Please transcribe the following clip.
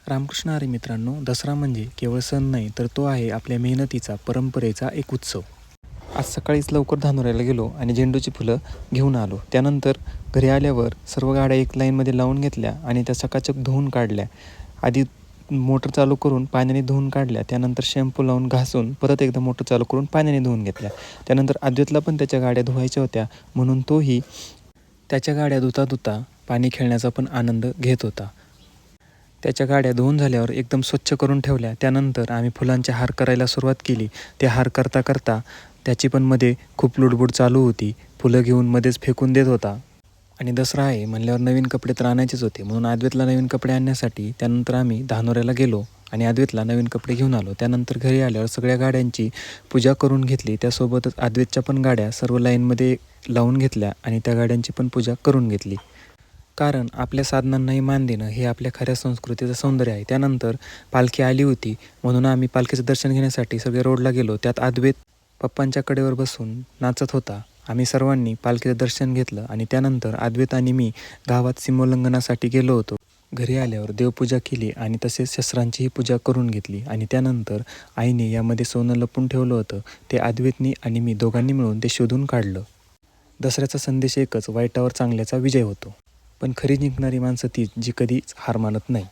रामकृष्ण हरी मित्रांनो, दसरा म्हणजे केवळ सण नाही तर तो आहे आपल्या मेहनतीचा, परंपरेचा एक उत्सव. आज सकाळीच लवकर धानोऱ्याला गेलो आणि झेंडूची फुलं घेऊन आलो. त्यानंतर घरी आल्यावर सर्व गाड्या एक लाईनमध्ये लावून घेतल्या आणि त्या चकाचक धुवून काढल्या. आधी मोटर चालू करून पाण्याने धुवून काढल्या, त्यानंतर शॅम्पू लावून घासून परत एकदा मोटर चालू करून पाण्याने धुवून घेतल्या. त्यानंतर अद्वैतला पण त्याच्या गाड्या धुवायच्या होत्या, म्हणून तोही त्याच्या गाड्या धुता पाणी खेळण्याचा पण आनंद घेत होता. त्याच्या गाड्या धुवून झाल्यावर एकदम स्वच्छ करून ठेवल्या. त्यानंतर आम्ही फुलांचे हार करायला सुरुवात केली. ते हार करता करता त्याची पण मध्ये खूप लुडबुड चालू होती. फुलं घेऊन मध्येच फेकून देत होता. आणि दसरा आहे म्हणल्यावर नवीन कपडे तर आणायचेच होते, म्हणून अद्वैतला नवीन कपडे आणण्यासाठी त्यानंतर आम्ही धानोऱ्याला गेलो आणि अद्वैतला नवीन कपडे घेऊन आलो. त्यानंतर घरी आल्यावर सगळ्या गाड्यांची पूजा करून घेतली. त्यासोबतच अद्वैतच्या पण गाड्या सर्व लाईनमध्ये लावून घेतल्या आणि त्या गाड्यांची पण पूजा करून घेतली. कारण आपल्या साधनांनाही मान देणं हे आपल्या खऱ्या संस्कृतीचं सौंदर्य आहे. त्यानंतर पालखी आली होती, म्हणून आम्ही पालखीचं दर्शन घेण्यासाठी सगळे रोडला गेलो. त्यात अद्वैत पप्पांच्या कडेवर बसून नाचत होता. आम्ही सर्वांनी पालखीचं दर्शन घेतलं आणि त्यानंतर अद्वैत आणि मी गावात सीमोल्लंघनासाठी गेलो होतो. घरी आल्यावर देवपूजा केली आणि तसेच शस्त्रांचीही पूजा करून घेतली आणि त्यानंतर आईने यामध्ये सोनं लपून ठेवलं होतं. ते अद्वैतनी आणि मी दोघांनी मिळून ते शोधून काढलं. दसऱ्याचा संदेश एकच, वाईटावर चांगल्याचा विजय होतो. पण खरी जिंकणारी माणसं तीच जी कधीच हार मानत नाही.